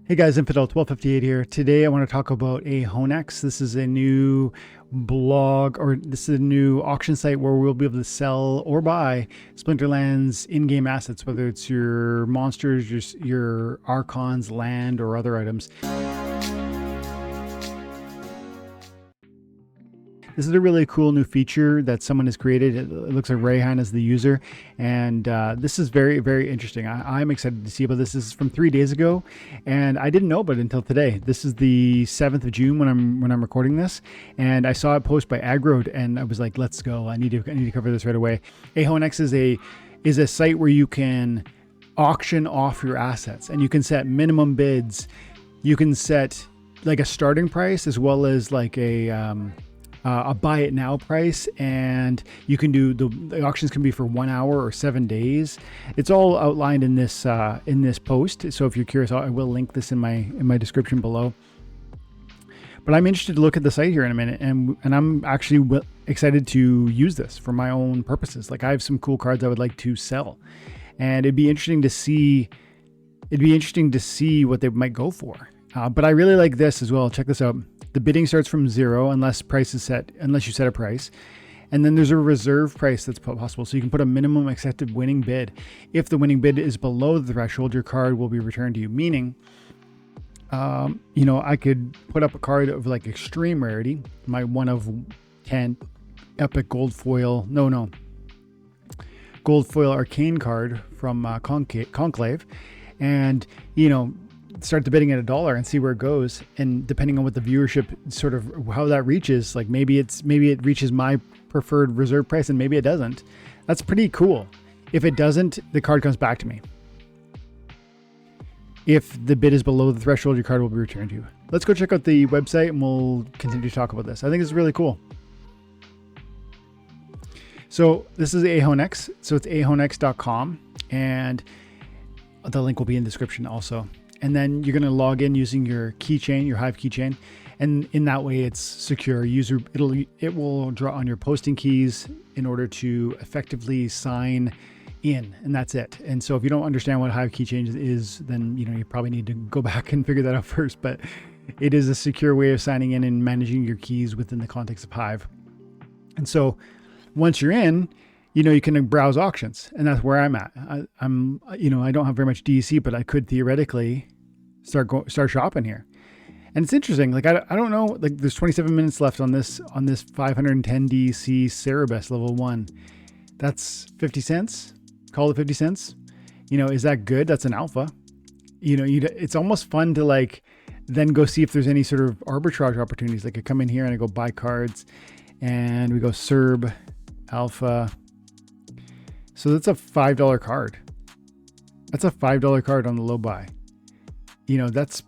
Hey guys, Infidel 1258 here. Today I want to talk about Ahonex. This is a new blog, or this is a new auction site where we'll be able to sell or buy Splinterlands in-game assets, whether it's your monsters, your archons, land, or other items. This is a really cool new feature that someone has created. It looks like Rayhan is the user, and this is very, very interesting. I'm excited to see about this. This is from 3 days ago, and I didn't know about it until today. This is the 7th of June when I'm recording this, and I saw a post by Aggroed, and I was like, "Let's go! I need to cover this right away." Ahonex is a site where you can auction off your assets, and you can set minimum bids. You can set like a starting price as well as like a buy it now price, and you can do the auctions can be for 1 hour or 7 days. It's all outlined in this post. So if you're curious, I will link this in my description below. But I'm interested to look at the site here in a minute, and I'm actually excited to use this for my own purposes. Like I have some cool cards I would like to sell, and it'd be interesting to see what they might go for. But I really like this as well. Check this out. The bidding starts from 0 unless you set a price. And then there's a reserve price that's possible. So you can put a minimum accepted winning bid. If the winning bid is below the threshold, your card will be returned to you. Meaning, I could put up a card of like extreme rarity, my 1 of 10 epic gold foil arcane card from Conclave. And, start the bidding at $1 and see where it goes. And depending on what the viewership sort of how that reaches, like maybe it reaches my preferred reserve price and maybe it doesn't. That's pretty cool. If it doesn't, the card comes back to me. If the bid is below the threshold, your card will be returned to you. Let's go check out the website and we'll continue to talk about this. I think it's really cool. So this is Ahonex. So it's ahonex.com, and the link will be in the description also. And then you're going to log in using your keychain, your Hive keychain, and in that way it's secure. It will draw on your posting keys in order to effectively sign in, and that's it. And so if you don't understand what Hive keychain is, then you probably need to go back and figure that out first. But it is a secure way of signing in and managing your keys within the context of Hive. And so once you're in, you can browse auctions, and that's where I'm at. I don't have very much DEC, but I could theoretically start shopping here. And it's interesting. Like I don't know. Like there's 27 minutes left on this 510 DEC Cerebus level 1. That's 50 cents. Call it 50 cents. Is that good? That's an alpha. It's almost fun to like then go see if there's any sort of arbitrage opportunities. Like I come in here and I go buy cards, and we go Cerb alpha. So that's a $5 card. That's a $5 card on the low buy. That's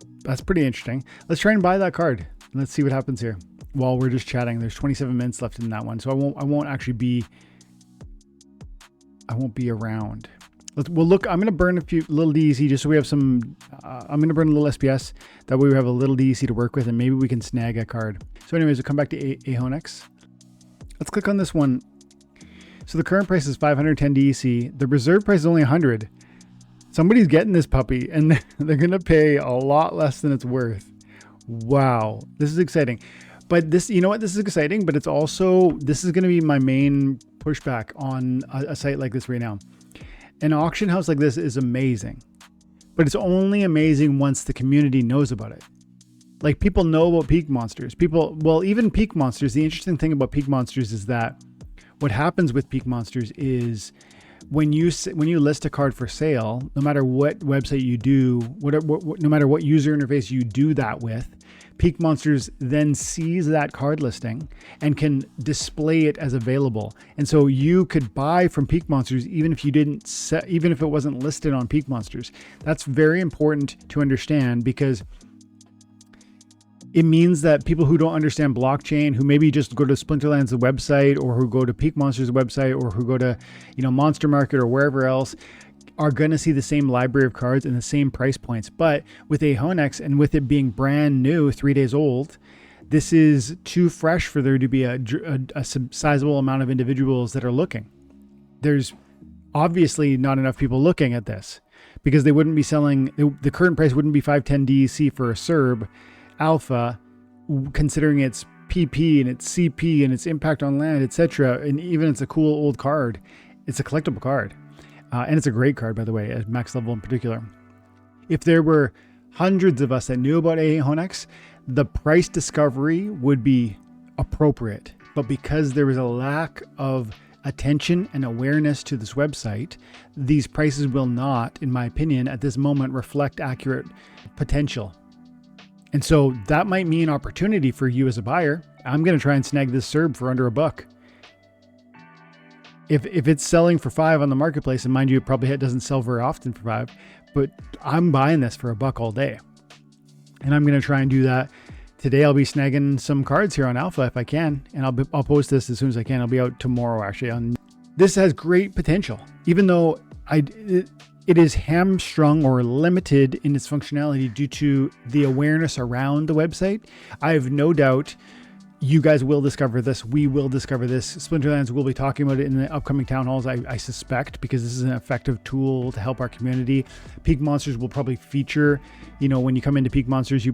pretty interesting. Let's try and buy that card. Let's see what happens here while we're just chatting. There's 27 minutes left in that one, so I won't be around. We'll look. I'm gonna burn a few little DEC just so we have some. I'm gonna burn a little SPS. That way we have a little DEC to work with, and maybe we can snag a card. So, anyways, we'll come back to Ahonex. Let's click on this one. So the current price is 510 DEC. The reserve price is only 100. Somebody's getting this puppy, and they're going to pay a lot less than it's worth. Wow. This is exciting. But this, this is exciting, but this is going to be my main pushback on a site like this right now. An auction house like this is amazing, but it's only amazing once the community knows about it. Like people know about Peak Monsters. Even Peak Monsters, the interesting thing about Peak Monsters is that what happens with Peak Monsters is when you list a card for sale, no matter what website you do, no matter what user interface you do that with, Peak Monsters then sees that card listing and can display it as available. And so you could buy from Peak Monsters even if it wasn't listed on Peak Monsters. That's very important to understand, because it means that people who don't understand blockchain, who maybe just go to Splinterlands, the website, or who go to Peak Monsters website, or who go to, Monster Market or wherever else, are going to see the same library of cards and the same price points. But with Ahonex, and with it being brand new, 3 days old, this is too fresh for there to be a sizable amount of individuals that are looking. There's obviously not enough people looking at this. because they wouldn't be selling, the current price wouldn't be 510 DEC for a CERB Alpha, considering its PP and its CP and its impact on land, etc. And even it's a cool old card. It's a collectible card. And it's a great card, by the way, at max level in particular. If there were hundreds of us that knew about Ahonex, the price discovery would be appropriate. But because there was a lack of attention and awareness to this website, these prices will not, in my opinion, at this moment, reflect accurate potential. And so that might mean opportunity for you as a buyer. I'm going to try and snag this CERB for under $1. If it's selling for $5 on the marketplace, and mind you, it doesn't sell very often for $5, but I'm buying this for $1 all day. And I'm going to try and do that. Today I'll be snagging some cards here on Alpha if I can, and I'll post this as soon as I can. I'll be out tomorrow actually. This has great potential, even though it is hamstrung or limited in its functionality due to the awareness around the website. I have no doubt you guys will discover this. We will discover this. Splinterlands will be talking about it in the upcoming town halls, I suspect, because this is an effective tool to help our community. Peak Monsters will probably feature, when you come into Peak Monsters,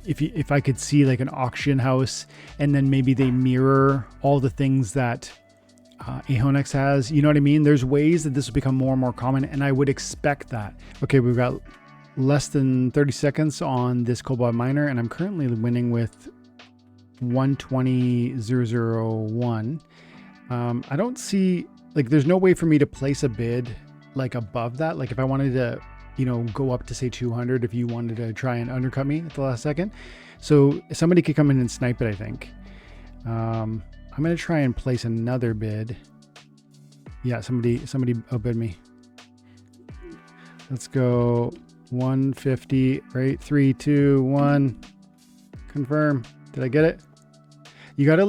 if I could see like an auction house, and then maybe they mirror all the things that Ahonex has, you know what I mean? There's ways that this will become more and more common, and I would expect that. Okay, we've got less than 30 seconds on this Cobalt Miner, and I'm currently winning with 120,001. I don't see, there's no way for me to place a bid above that. If I wanted to, go up to say 200, if you wanted to try and undercut me at the last second. So somebody could come in and snipe it, I think. I'm going to try and place another bid. Yeah, somebody outbid me. Let's go 150, right? 3, 2, 1. Confirm. Did I get it? You gotta,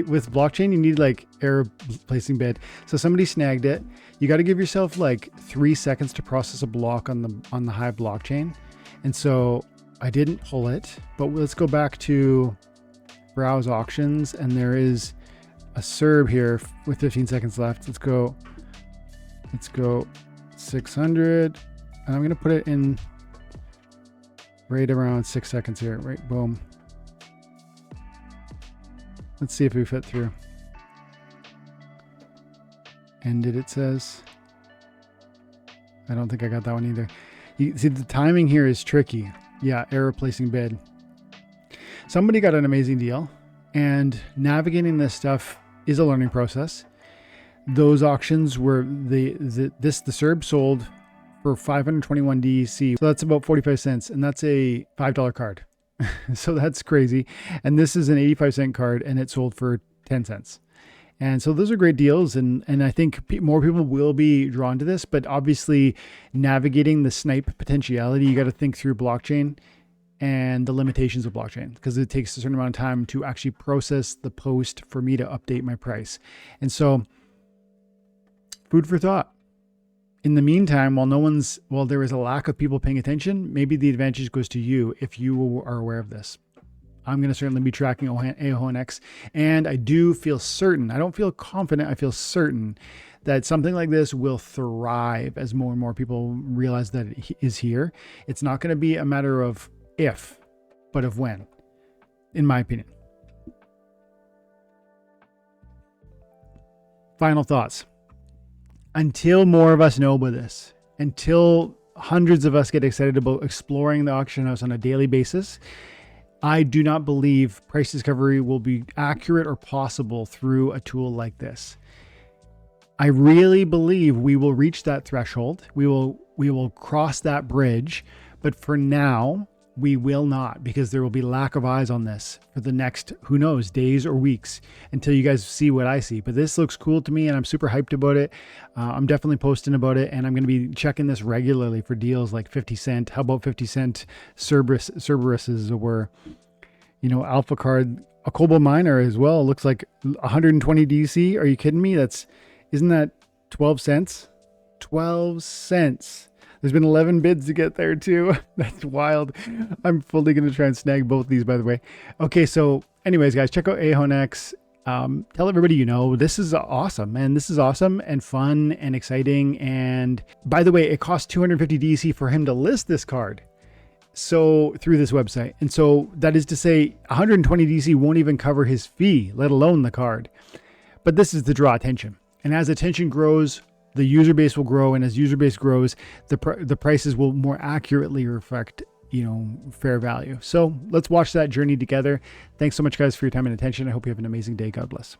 with blockchain, you need error placing bid. So somebody snagged it. You got to give yourself 3 seconds to process a block on the Hive blockchain. And so I didn't pull it, but let's go back to browse auctions, and there is a CERB here with 15 seconds left. Let's go 600, and I'm going to put it in right around 6 seconds here, right? Boom. Let's see if we fit through. Ended, it says. I don't think I got that one either. You see, the timing here is tricky. Yeah, error placing bid. Somebody got an amazing deal, and navigating this stuff is a learning process. Those auctions were the CERB sold for 521 DEC. So that's about 45 cents, and that's a $5 card. So that's crazy. And this is an 85-cent card, and it sold for 10 cents. And so those are great deals. And I think more people will be drawn to this, but obviously navigating the snipe potentiality, you got to think through blockchain and the limitations of blockchain, because it takes a certain amount of time to actually process the post for me to update my price. And so food for thought. In the meantime, while there is a lack of people paying attention, maybe the advantage goes to you if you are aware of this. I'm going to certainly be tracking Ahonex, and I do feel certain, I don't feel confident, I feel certain that something like this will thrive as more and more people realize that it is here. It's not going to be a matter of if, but of when, in my opinion. Final thoughts. Until more of us know about this, until hundreds of us get excited about exploring the auction house on a daily basis, I do not believe price discovery will be accurate or possible through a tool like this. I really believe we will reach that threshold. We will cross that bridge, but for now, we will not, because there will be lack of eyes on this for the next, who knows, days or weeks until you guys see what I see. But this looks cool to me, and I'm super hyped about it. I'm definitely posting about it, and I'm going to be checking this regularly for deals like 50 cent. How about 50 cent Cerberuses, or, Alpha card, a Cobalt Miner as well. It looks like 120 DC. Are you kidding me? Isn't that 12 cents? 12 cents. There's been 11 bids to get there too. That's wild. I'm fully going to try and snag both these, by the way. Okay, so anyways, guys, check out Ahonex. Tell everybody you know. This is awesome, man. This is awesome and fun and exciting. And by the way, it costs 250 DC for him to list this card. So through this website. And so that is to say 120 DC won't even cover his fee, let alone the card. But this is to draw attention. And as attention grows, the user base will grow. And as user base grows, the prices will more accurately reflect, fair value. So let's watch that journey together. Thanks so much, guys, for your time and attention. I hope you have an amazing day. God bless.